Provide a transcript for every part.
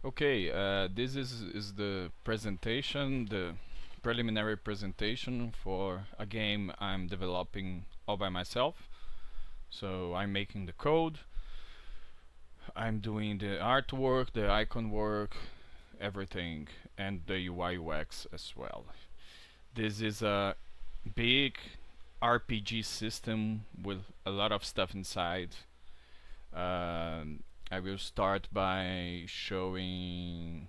Okay, this is the presentation, the preliminary presentation for a game I'm developing all by myself. So I'm making the code, I'm doing the artwork, the icon work, everything, and the UI UX as well. This is a big RPG system with a lot of stuff inside. I will start by showing.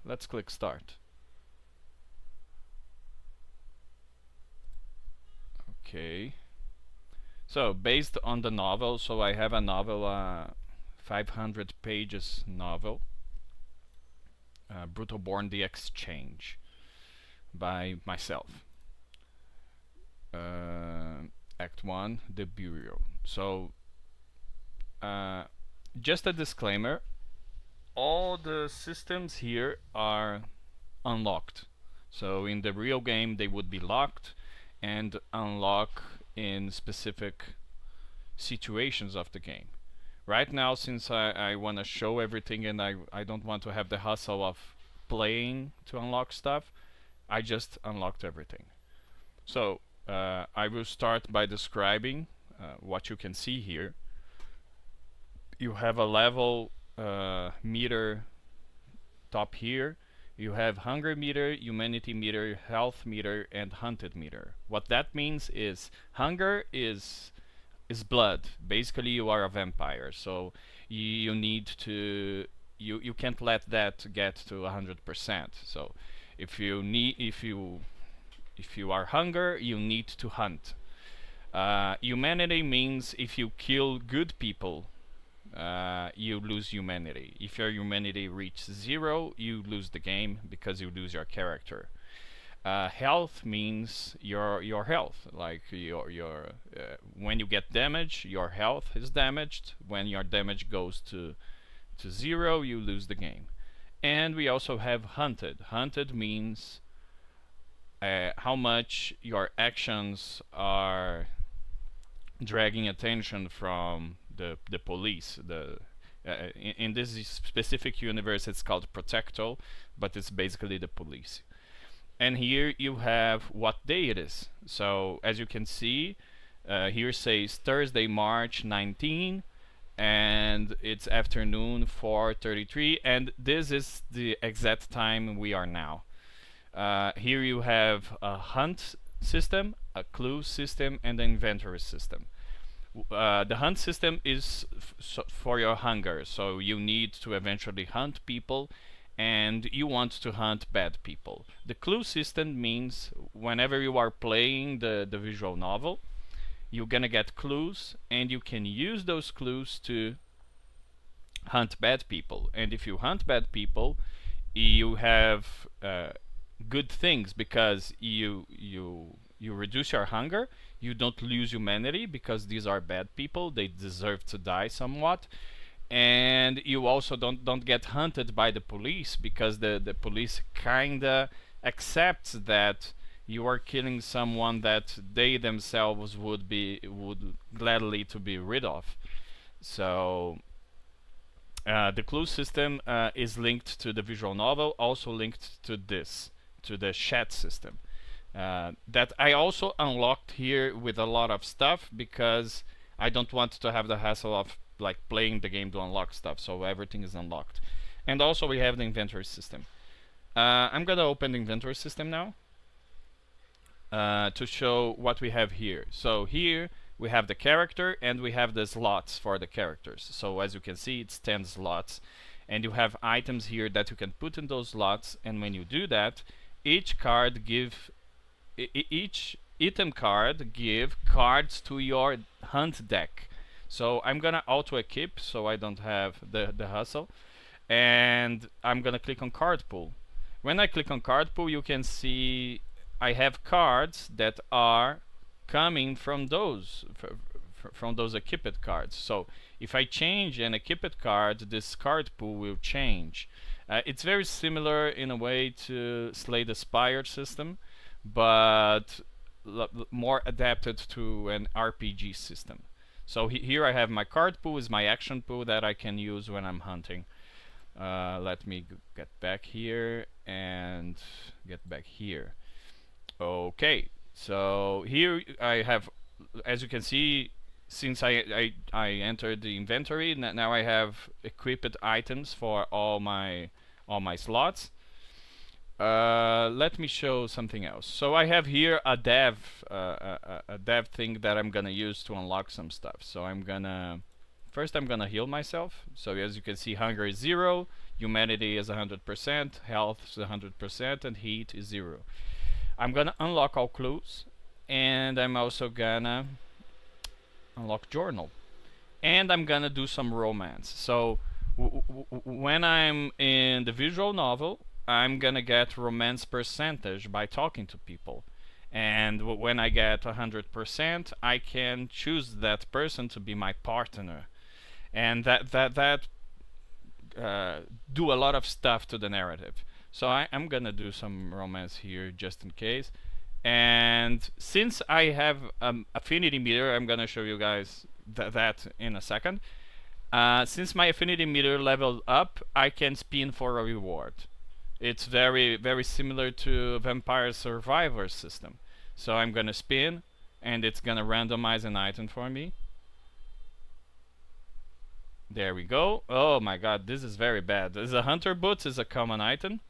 Let's click start. Okay. So based on the novel, so I have a novel, 500 pages novel, Brutalborn: The Exchange, by myself. Act 1, The Burial. So just a disclaimer, all the systems here are unlocked. So in the real game they would be locked and unlock in specific situations of the game. Right now, since I want to show everything and I don't want to have the hustle of playing to unlock stuff, I just unlocked everything. So I will start by describing what you can see here. You have a level meter top here. You have hunger meter, humanity meter, health meter, and hunted meter. What that means is hunger is blood. Basically, you are a vampire, so you need to you can't let that get to 100%. So if you are hunger, you need to hunt. Humanity means if you kill good people, you lose humanity. If your humanity reaches 0, you lose the game because you lose your character. Health means your health, like your when you get damage, your health is damaged. When your damage goes to 0, you lose the game. And we also have hunted. Hunted means how much your actions are dragging attention from the police. In this specific universe, it's called Protecto, but it's basically the police. And here you have what day it is. So as you can see, here says Thursday, March 19, and it's afternoon 4:33, and this is the exact time we are now. Here you have a hunt system, a clue system, and an inventory system. The hunt system is for your hunger, so you need to eventually hunt people and you want to hunt bad people. The clue system means whenever you are playing the visual novel, you're gonna get clues and you can use those clues to hunt bad people. And if you hunt bad people, you have good things because you reduce your hunger. You don't lose humanity because these are bad people. They deserve to die somewhat. And you also don't get hunted by the police because the police kinda accepts that you are killing someone that they themselves would gladly to be rid of. So the clue system is linked to the visual novel, also linked to the chat system. That I also unlocked here with a lot of stuff because I don't want to have the hassle of like playing the game to unlock stuff, so everything is unlocked. And also we have the inventory system. I'm gonna open the inventory system now to show what we have here. So here we have the character and we have the slots for the characters. So as you can see, it's 10 slots, and you have items here that you can put in those slots. And when you do that, each item card give cards to your hunt deck. So I'm gonna auto equip so I don't have the hustle, and I'm gonna click on card pool. When I click on card pool, you can see I have cards that are coming from those equipped cards. So if I change an equipped card, this card pool will change. It's very similar in a way to Slay the Spire system, but more adapted to an RPG system. So here I have my card pool is my action pool that I can use when I'm hunting. Let me get back here and get back here. Okay, so here I have, as you can see, since I entered the inventory, now I have equipped items for all my slots. Let me show something else. So I have here a dev thing that I'm gonna use to unlock some stuff. So first I'm gonna heal myself. So as you can see, hunger is 0, humanity is 100%, health is 100%, and heat is 0. I'm gonna unlock all clues, and I'm also gonna unlock journal, and I'm gonna do some romance. So when I'm in the visual novel, I'm gonna get romance percentage by talking to people, and when I get 100%, I can choose that person to be my partner, and that do a lot of stuff to the narrative. So I'm gonna do some romance here just in case. And since I have affinity meter, I'm gonna show you guys that in a second. Since my affinity meter leveled up, I can spin for a reward. It's very similar to Vampire Survivor system. So I'm gonna spin, and it's gonna randomize an item for me. There we go. Oh my god, this is very bad. This is a hunter boots is a common item,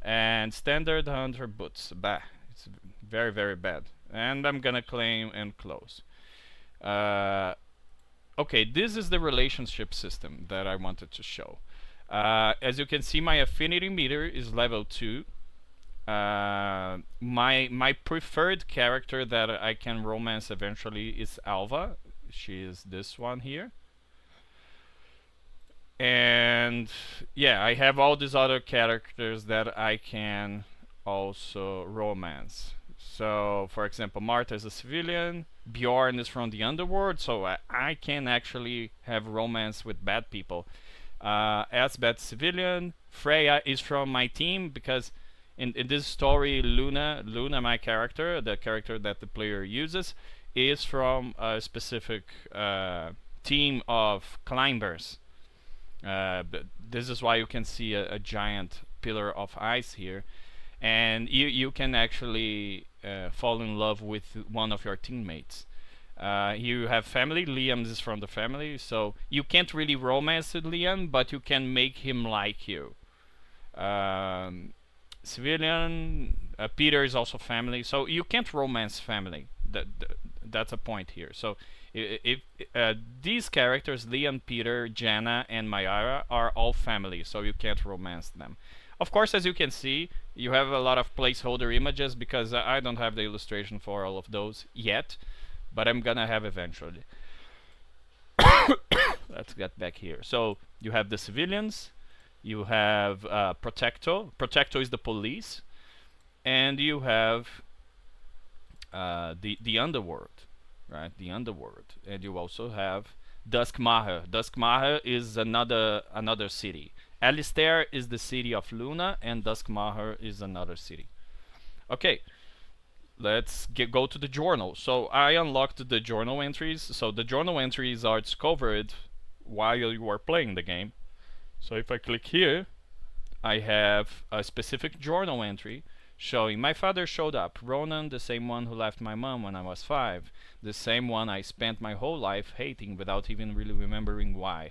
and standard hunter boots. Bah, it's very bad. And I'm gonna claim and close. Okay, this is the relationship system that I wanted to show. As you can see, my affinity meter is level 2. My preferred character that I can romance eventually is Alva. She is this one here. And yeah, I have all these other characters that I can also romance. So, for example, Martha is a civilian, Bjorn is from the underworld, so I can actually have romance with bad people. Asbeth civilian, Freya is from my team because in this story, Luna, my character, the character that the player uses, is from a specific team of climbers. This is why you can see a giant pillar of ice here, and you can actually fall in love with one of your teammates. You have family. Liam is from the family, so you can't really romance with Liam, but you can make him like you. Civilian, Peter is also family, so you can't romance family. That's a point here. So if these characters, Liam, Peter, Jana, and Mayara, are all family, so you can't romance them. Of course, as you can see, you have a lot of placeholder images because I don't have the illustration for all of those yet, but I'm gonna have eventually. Let's get back here. So you have the civilians, you have Protecto. Protecto is the police, and you have the underworld. Right, the underworld, and you also have Duskmacher. Duskmacher is another city. Alistair is the city of Luna, and Duskmacher is another city. Okay, let's go to the journal. So I unlocked the journal entries. So the journal entries are discovered while you are playing the game. So if I click here, I have a specific journal entry showing my father showed up. Ronan, the same one who left my mom when I was 5. The same one I spent my whole life hating without even really remembering why.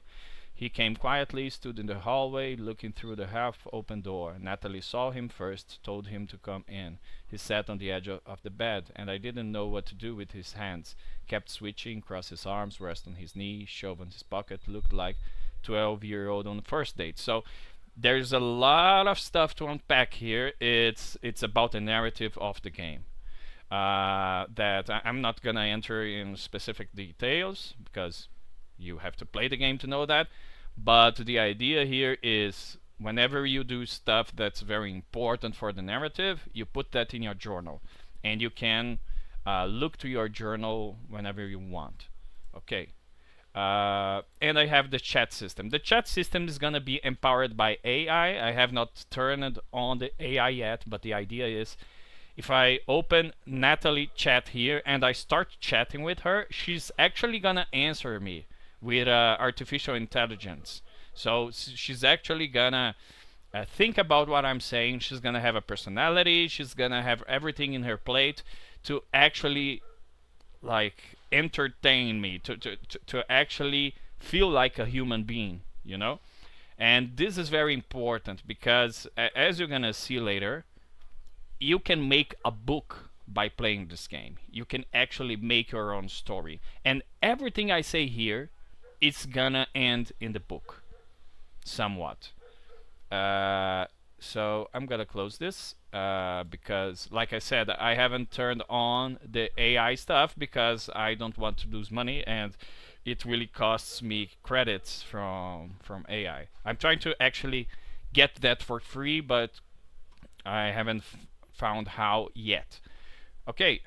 He came quietly, stood in the hallway, looking through the half-open door. Natalie saw him first, told him to come in. He sat on the edge of the bed, and I didn't know what to do with his hands. Kept switching, crossed his arms, rest on his knee, shove in his pocket, looked like 12-year-old on the first date. So there's a lot of stuff to unpack here. It's about the narrative of the game. That I'm not gonna enter in specific details because you have to play the game to know that. But the idea here is whenever you do stuff that's very important for the narrative, you put that in your journal, and you can look to your journal whenever you want. Okay. And I have the chat system. The chat system is gonna be empowered by AI. I have not turned on the AI yet, but the idea is if I open Natalie chat here and I start chatting with her, she's actually gonna answer me with artificial intelligence. So she's actually gonna think about what I'm saying. She's gonna have a personality. She's gonna have everything in her plate to actually like entertain me, to actually feel like a human being, you know. And this is very important because, as you're gonna see later, you can make a book by playing this game. You can actually make your own story, and everything I say here is gonna end in the book somewhat. uh, so I'm gonna close this because, like I said, I haven't turned on the AI stuff because I don't want to lose money, and it really costs me credits from AI. I'm trying to actually get that for free, but I haven't found how yet. Okay,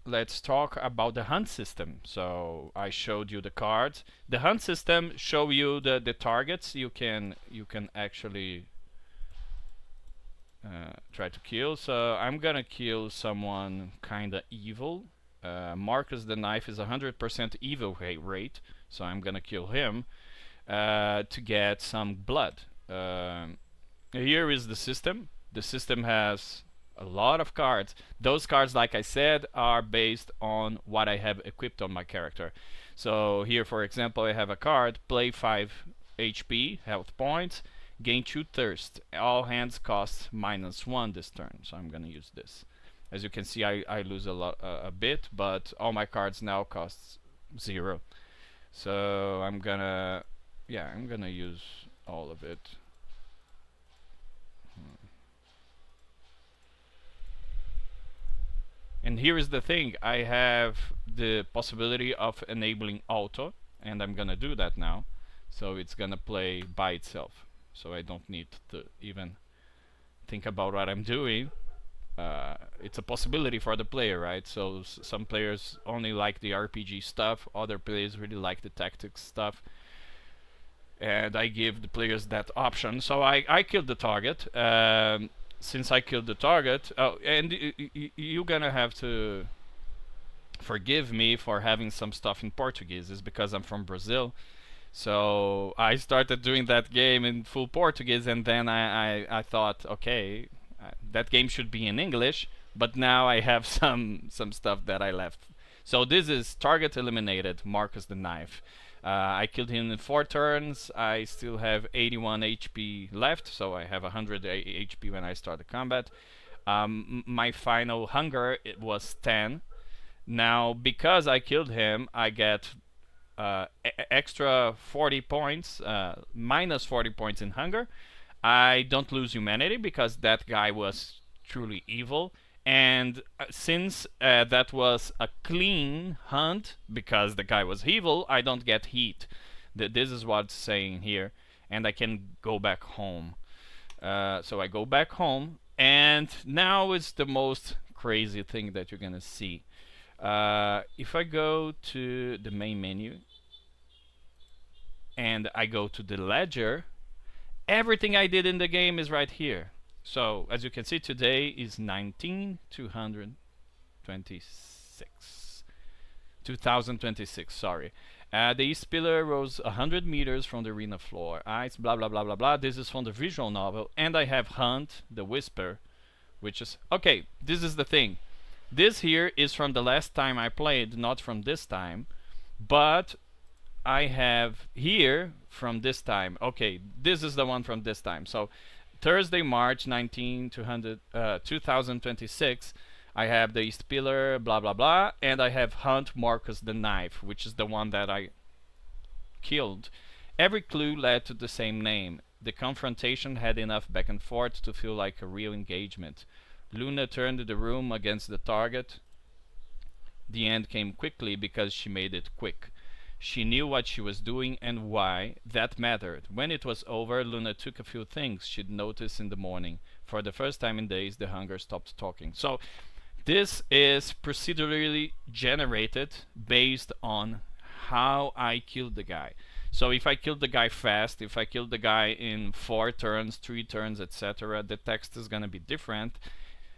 let's talk about the hunt system. So I showed you the cards. The hunt system show you the targets you can actually try to kill. So I'm gonna kill someone kinda evil. Marcus the Knife is 100% evil rate, so I'm gonna kill him to get some blood. Here is the system. The system has a lot of cards. Those cards, like I said, are based on what I have equipped on my character. So here, for example, I have a card, play 5 HP, health points, gain 2 thirst. All hands cost -1 this turn, so I'm gonna use this. As you can see, I lose a bit, but all my cards now cost 0. So I'm gonna use all of it. And here is the thing, I have the possibility of enabling auto, and I'm gonna do that now. So it's gonna play by itself. So I don't need to even think about what I'm doing. It's a possibility for the player, right? So some players only like the RPG stuff, other players really like the tactics stuff. And I give the players that option. So I killed the target. Since I killed the target, oh, and you're gonna have to forgive me for having some stuff in Portuguese. It's because I'm from Brazil. So I started doing that game in full Portuguese, and then I thought, okay, that game should be in English, but now I have some stuff that I left. So this is target eliminated, Marcus the Knife. I killed him in 4 turns. I still have 81 HP left, so I have 100 HP when I start the combat. My final hunger, it was 10. Now, because I killed him, I get extra 40 points, minus 40 points in hunger. I don't lose humanity because that guy was truly evil. And since that was a clean hunt, because the guy was evil, I don't get heat. This is what's saying here. And I can go back home. So I go back home. And now it's the most crazy thing that you're going to see. If I go to the main menu, and I go to the ledger, everything I did in the game is right here. So, as you can see, today is 2026, sorry. The East Pillar rose 100 meters from the arena floor. Ice, blah, blah, blah, blah, blah. This is from the visual novel. And I have Hunt, the Whisper, which is... Okay, this is the thing. This here is from the last time I played, not from this time. But I have here from this time. Okay, this is the one from this time. So... Thursday, March 19, 2026, I have the East Pillar, blah blah blah, and I have Hunt Marcus the Knife, which is the one that I killed. Every clue led to the same name. The confrontation had enough back and forth to feel like a real engagement. Luna turned the room against the target. The end came quickly because she made it quick. She knew what she was doing and why. That mattered. When it was over, Luna took a few things she'd noticed in the morning. For the first time in days, the hunger stopped talking. So, this is procedurally generated based on how I killed the guy. So if I killed the guy fast, if I killed the guy in 4 turns, 3 turns, etc., the text is gonna be different.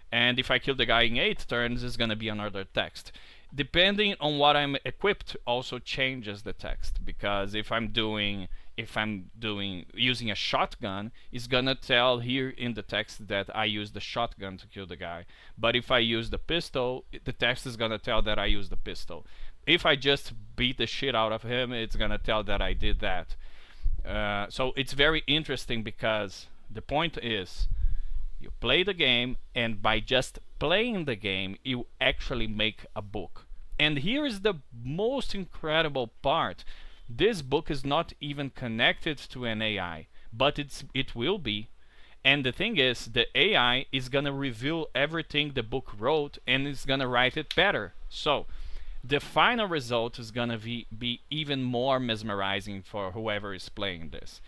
And if I kill the guy in 8 turns, it's gonna be another text. Depending on what I'm equipped also changes the text, because if I'm doing if I'm doing using a shotgun, it's gonna tell here in the text that I use the shotgun to kill the guy. But if I use the pistol, the text is gonna tell that I use the pistol. If I just beat the shit out of him, it's gonna tell that I did that. So it's very interesting because the point is you play the game, and by just playing the game, you actually make a book. And here is the most incredible part. This book is not even connected to an AI, but it will be. And the thing is, the AI is gonna reveal everything the book wrote, and it's gonna write it better. So the final result is gonna be even more mesmerizing for whoever is playing this.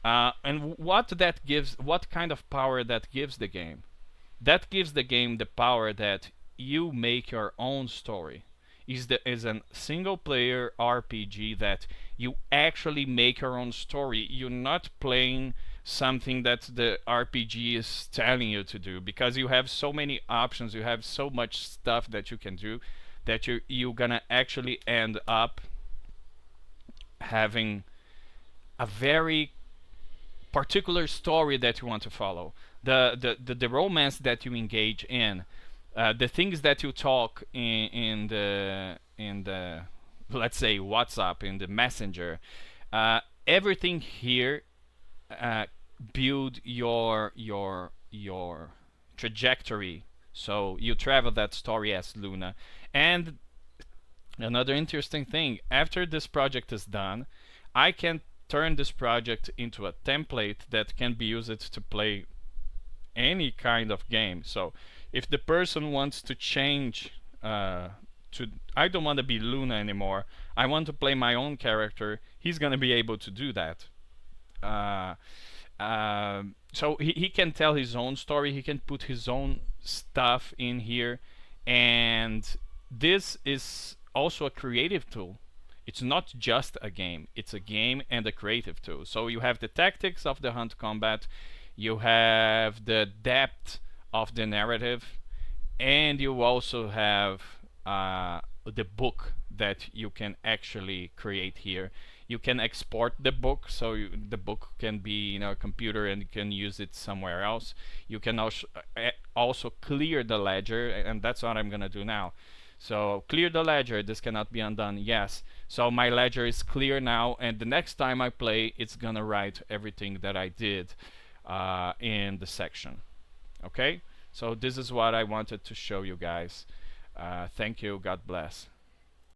And what kind of power that gives the game? That gives the game the power that you make your own story. Is a single player RPG that you actually make your own story. You're not playing something that the RPG is telling you to do, because you have so many options, you have so much stuff that you can do, that you're gonna actually end up having a very particular story that you want to follow, the romance that you engage in, the things that you talk in the let's say WhatsApp, in the messenger, everything here build your trajectory. So you travel that story as Luna. And another interesting thing, after this project is done, I can turn this project into a template that can be used to play any kind of game. So if the person wants to change to, I don't want to be Luna anymore, I want to play my own character, he's gonna be able to do that. So he can tell his own story, he can put his own stuff in here, and this is also a creative tool. It's not just a game, it's a game and a creative tool. So you have the tactics of the hunt combat, you have the depth of the narrative, and you also have the book that you can actually create here. You can export the book, so the book can be in a computer and you can use it somewhere else. You can also clear the ledger, and that's what I'm gonna do now. So clear the ledger, this cannot be undone, yes. So my ledger is clear now, and the next time I play, it's gonna write everything that I did in the section. Okay? So this is what I wanted to show you guys. Thank you, God bless.